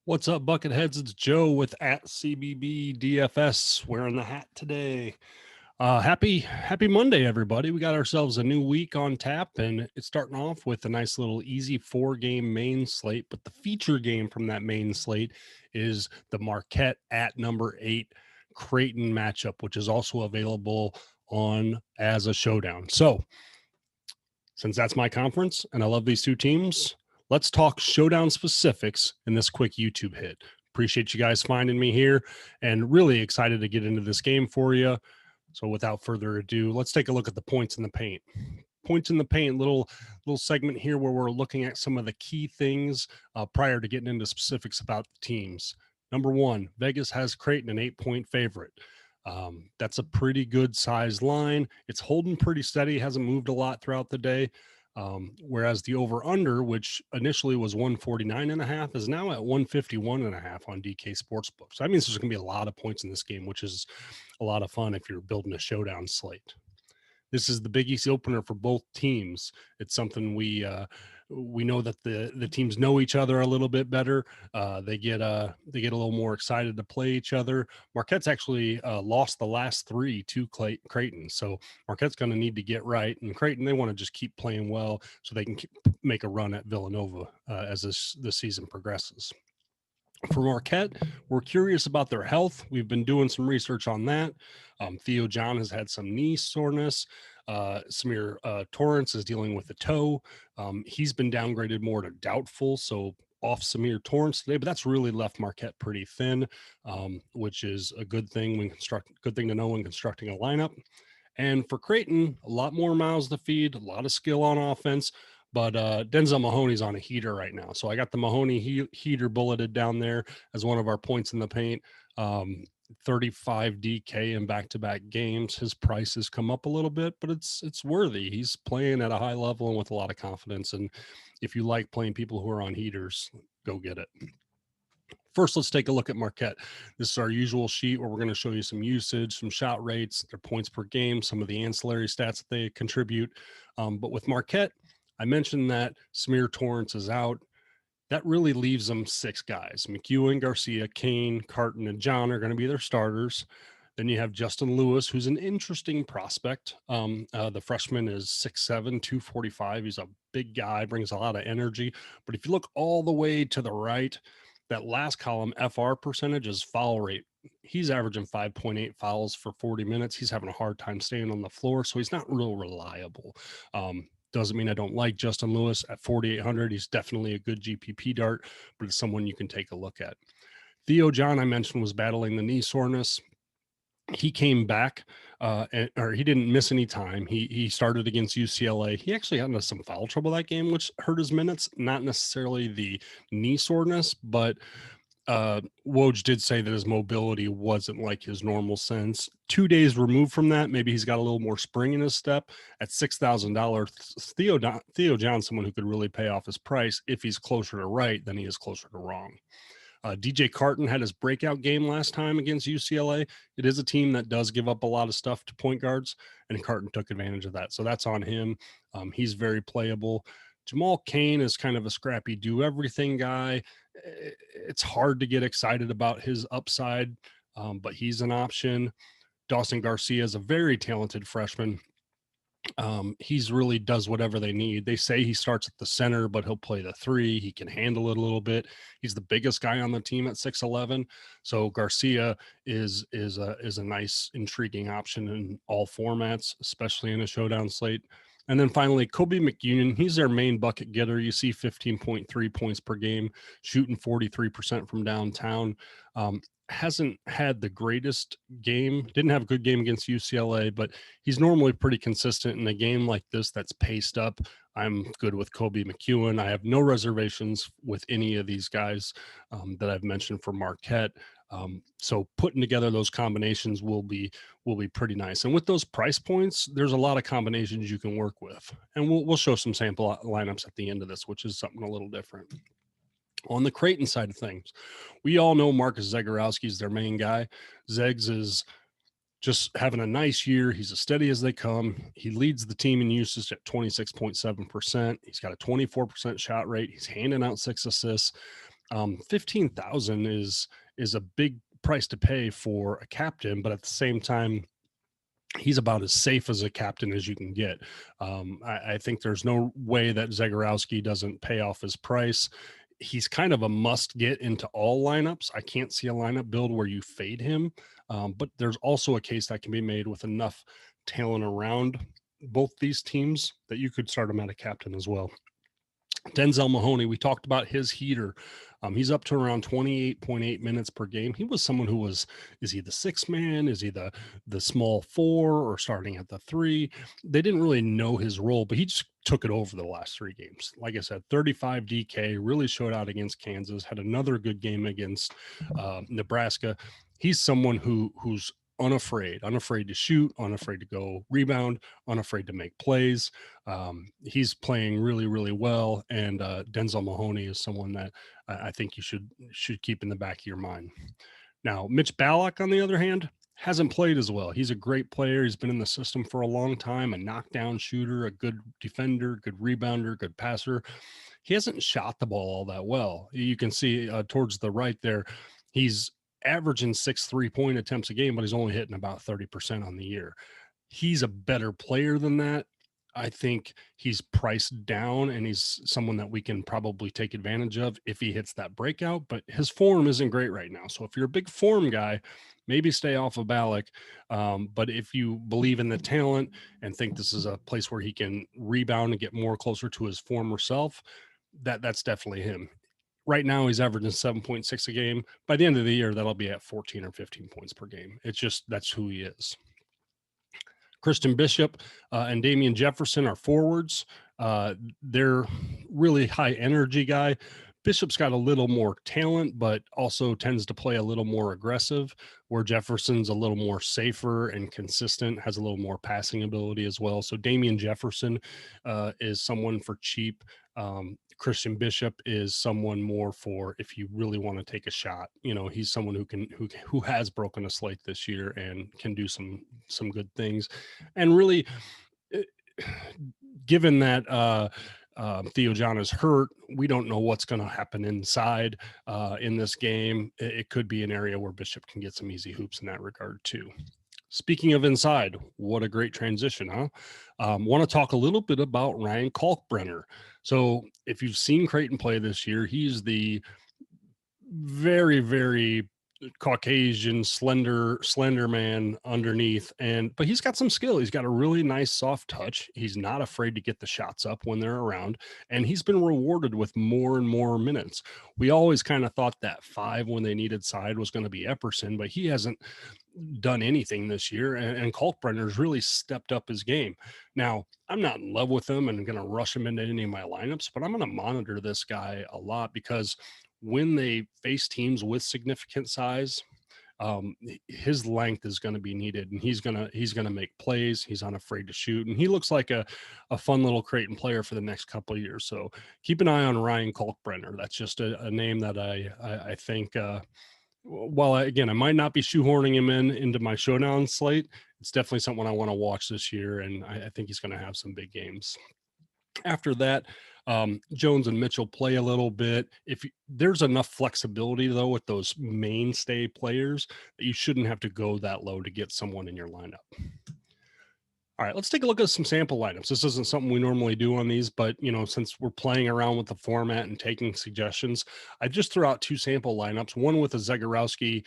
What's up, Bucketheads? It's Joe with at CBB DFS wearing the hat today. Happy Monday, everybody. We got ourselves a new week on tap, and it's starting off with a nice little easy 4-game main slate. But the feature game from that main slate is the Marquette at number 8 Creighton matchup, which is also available on as a showdown. So since that's my conference and I love these two teams, let's talk showdown specifics in this quick YouTube hit. Appreciate you guys finding me here and really excited to get into this game for you. So without further ado, let's take a look at the points in the paint. Points in the paint, little segment here where we're looking at some of the key things prior to getting into specifics about the teams. Number one, Vegas has Creighton an 8-point favorite. That's a pretty good size line. It's holding pretty steady, hasn't moved a lot throughout the day. Whereas the over under, which initially was 149.5, is now at 151.5 on DK Sportsbook. So that means there's going to be a lot of points in this game, which is a lot of fun if you're building a showdown slate. This is the Big East opener for both teams. It's something we know that the teams know each other a little bit better. They get a little more excited to play each other. Marquette's actually lost the last 3 to Creighton, so Marquette's going to need to get right. And Creighton, they want to just keep playing well so they can make a run at Villanova as the season progresses. For Marquette, we're curious about their health. We've been doing some research on that. Theo John has had some knee soreness. Samir Torrance is dealing with a toe. He's been downgraded more to doubtful, so off Samir Torrance today, but that's really left Marquette pretty thin, which is a good thing good thing to know when constructing a lineup. And for Creighton, a lot more mouths to feed, a lot of skill on offense. But Denzel Mahoney's on a heater right now. So I got the Mahoney heater bulleted down there as one of our points in the paint. 35 DK in back-to-back games. His price has come up a little bit, but it's worthy. He's playing at a high level and with a lot of confidence. And if you like playing people who are on heaters, go get it. First, let's take a look at Marquette. This is our usual sheet where we're going to show you some usage, some shot rates, their points per game, some of the ancillary stats that they contribute. But with Marquette, I mentioned that Samir Torrance is out. That really leaves them 6 guys. McEwen, Garcia, Kane, Carton, and John are going to be their starters. Then you have Justin Lewis, who's an interesting prospect. The freshman is 6'7", 245. He's a big guy, brings a lot of energy. But if you look all the way to the right, that last column, FR percentage, is foul rate. He's averaging 5.8 fouls for 40 minutes. He's having a hard time staying on the floor, so he's not real reliable. Doesn't mean I don't like Justin Lewis at 4,800. He's definitely a good GPP dart, but it's someone you can take a look at. Theo John, I mentioned, was battling the knee soreness. He came back, or he didn't miss any time. He started against UCLA. He actually got into some foul trouble that game, which hurt his minutes. Not necessarily the knee soreness, but Woj did say that his mobility wasn't like his normal sense. 2 days removed from that, maybe he's got a little more spring in his step. At $6,000, Theo John's someone who could really pay off his price if he's closer to right than he is closer to wrong. DJ Carton had his breakout game last time against UCLA. It is a team that does give up a lot of stuff to point guards, and Carton took advantage of that. So that's on him. He's very playable. Jamal Cain is kind of a scrappy do-everything guy. It's hard to get excited about his upside, but he's an option. Dawson Garcia is a very talented freshman. He's really does whatever they need. They say he starts at the center, but he'll play the 3. He can handle it a little bit. He's the biggest guy on the team at 6'11". So Garcia is a nice, intriguing option in all formats, especially in a showdown slate. And then finally, Kobe McEwen, he's their main bucket getter. You see 15.3 points per game, shooting 43% from downtown. Hasn't had the greatest game, didn't have a good game against UCLA, but he's normally pretty consistent in a game like this that's paced up. I'm good with Kobe McEwen. I have no reservations with any of these guys that I've mentioned for Marquette. So putting together those combinations will be pretty nice. And with those price points, there's a lot of combinations you can work with. And we'll show some sample lineups at the end of this, which is something a little different. On the Creighton side of things, we all know Marcus Zagorowski is their main guy. Zegs is just having a nice year. He's as steady as they come. He leads the team in usage at 26.7%. He's got a 24% shot rate. He's handing out 6 assists. $15,000 is a big price to pay for a captain, but at the same time, he's about as safe as a captain as you can get. I think there's no way that Zagorowski doesn't pay off his price. He's kind of a must get into all lineups. I can't see a lineup build where you fade him, but there's also a case that can be made with enough talent around both these teams that you could start him at a captain as well. Denzel Mahoney, we talked about his heater. He's up to around 28.8 minutes per game. He was someone who is he the sixth man? Is he the small four or starting at the three? They didn't really know his role, but he just took it over the last 3 games. Like I said, 35 DK, really showed out against Kansas, had another good game against Nebraska. He's someone who's unafraid to shoot, unafraid to go rebound, unafraid to make plays. He's playing really, really well. And Denzel Mahoney is someone that I think you should keep in the back of your mind. Now, Mitch Ballack, on the other hand, hasn't played as well. He's a great player. He's been in the system for a long time, a knockdown shooter, a good defender, good rebounder, good passer. He hasn't shot the ball all that well. You can see towards the right there, he's averaging 6 3-point attempts a game, but he's only hitting about 30% on the year. He's a better player than that. I think he's priced down and he's someone that we can probably take advantage of if he hits that breakout, but his form isn't great right now. So if you're a big form guy, maybe stay off of Ballack. But if you believe in the talent and think this is a place where he can rebound and get more closer to his former self, that's definitely him. Right now, he's averaging 7.6 a game. By the end of the year, that'll be at 14 or 15 points per game. It's just that's who he is. Christian Bishop and Damian Jefferson are forwards. They're really high energy guy. Bishop's got a little more talent, but also tends to play a little more aggressive, where Jefferson's a little more safer and consistent, has a little more passing ability as well. So Damian Jefferson is someone for cheap. Christian Bishop is someone more for if you really want to take a shot. He's someone who has broken a slate this year and can do some good things. And really, given that Theo John is hurt, we don't know what's going to happen inside in this game. It could be an area where Bishop can get some easy hoops in that regard too. Speaking of inside, what a great transition, huh? Want to talk a little bit about Ryan Kalkbrenner. So if you've seen Creighton play this year, he's the very, very Caucasian, slender man underneath. But he's got some skill. He's got a really nice soft touch. He's not afraid to get the shots up when they're around, and he's been rewarded with more and more minutes. We always kind of thought that 5 when they needed side was going to be Epperson, but he hasn't done anything this year, and Kalkbrenner's really stepped up his game. Now, I'm not in love with him and going to rush him into any of my lineups, but I'm going to monitor this guy a lot because when they face teams with significant size, his length is going to be needed, and he's going to make plays. He's unafraid to shoot, and he looks like a fun little Creighton player for the next couple of years. So keep an eye on Ryan Kalkbrenner. That's just a name that I think, while again, I might not be shoehorning him into my Showdown slate, it's definitely someone I want to watch this year, and I think he's going to have some big games. After that, Jones and Mitchell play a little bit. There's enough flexibility, though, with those mainstay players that you shouldn't have to go that low to get someone in your lineup. All right, let's take a look at some sample lineups. This isn't something we normally do on these, but since we're playing around with the format and taking suggestions, I just threw out 2 sample lineups, one with a Zagorowski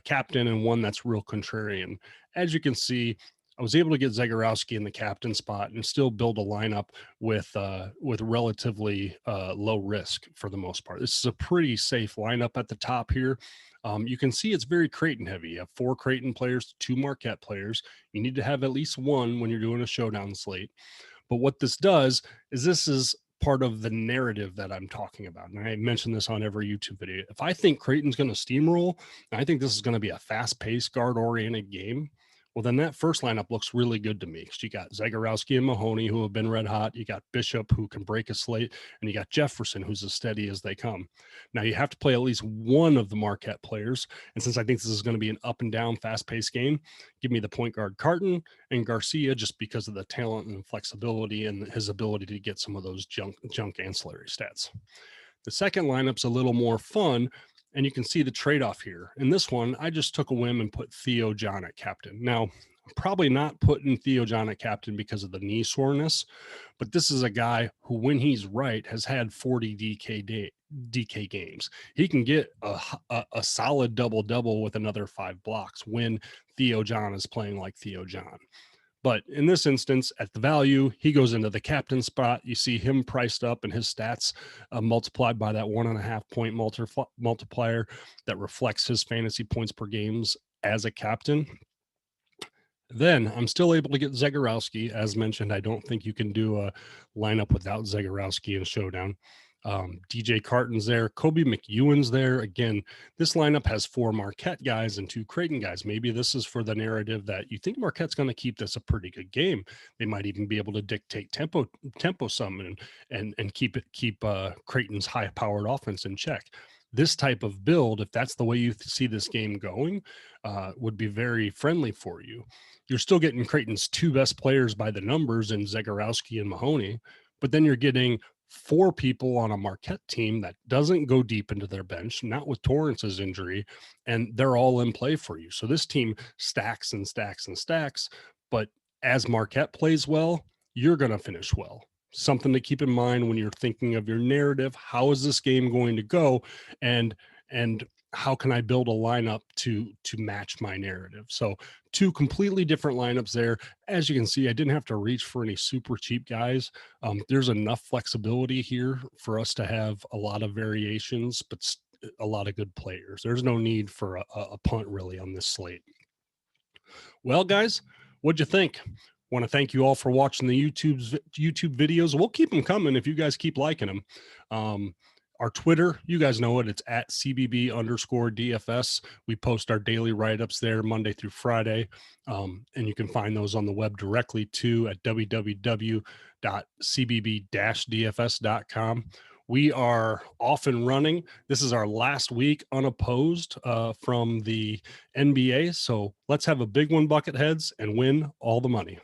captain and one that's real contrarian. As you can see, I was able to get Zagorowski in the captain spot and still build a lineup with relatively low risk for the most part. This is a pretty safe lineup at the top here. You can see it's very Creighton heavy. You have 4 Creighton players, 2 Marquette players. You need to have at least one when you're doing a Showdown slate. But what this does is this is part of the narrative that I'm talking about. And I mentioned this on every YouTube video. If I think Creighton's going to steamroll, and I think this is going to be a fast-paced, guard-oriented game, well, then that first lineup looks really good to me because you got Zagorowski and Mahoney, who have been red hot. You got Bishop, who can break a slate, and you got Jefferson, who's as steady as they come. Now, you have to play at least one of the Marquette players, and since I think this is going to be an up and down, fast-paced game, give me the point guard Carton and Garcia just because of the talent and flexibility and his ability to get some of those junk ancillary stats. The second lineup's a little more fun, and you can see the trade-off here. In this one, I just took a whim and put Theo John at captain. Now, I'm probably not putting Theo John at captain because of the knee soreness, but this is a guy who, when he's right, has had 40 DK games. He can get a solid double-double with another 5 blocks when Theo John is playing like Theo John. But in this instance, at the value, he goes into the captain spot. You see him priced up and his stats multiplied by that 1.5 point multiplier that reflects his fantasy points per games as a captain. Then I'm still able to get Zagorowski. As mentioned, I don't think you can do a lineup without Zagorowski in Showdown. DJ Carton's there. Kobe McEwen's there. Again, this lineup has 4 Marquette guys and 2 Creighton guys. Maybe this is for the narrative that you think Marquette's going to keep this a pretty good game. They might even be able to dictate tempo some and keep Creighton's high-powered offense in check. This type of build, if that's the way you see this game going, would be very friendly for you. You're still getting Creighton's 2 best players by the numbers in Zagorowski and Mahoney, but then you're getting 4 people on a Marquette team that doesn't go deep into their bench, not with Torrance's injury, and they're all in play for you. So this team stacks and stacks and stacks, but as Marquette plays well, you're going to finish well. Something to keep in mind when you're thinking of your narrative. How is this game going to go? And how can I build a lineup to match my narrative? So 2 completely different lineups there. As you can see, I didn't have to reach for any super cheap guys. There's enough flexibility here for us to have a lot of variations, but a lot of good players. There's no need for a punt really on this slate. Well, guys, what'd you think? Want to thank you all for watching the YouTube videos. We'll keep them coming if you guys keep liking them. Our Twitter, you guys know it. It's at CBB_DFS. We post our daily write-ups there Monday through Friday. And you can find those on the web directly too at www.cbb-dfs.com. We are off and running. This is our last week unopposed from the NBA. So let's have a big one, Bucketheads, and win all the money.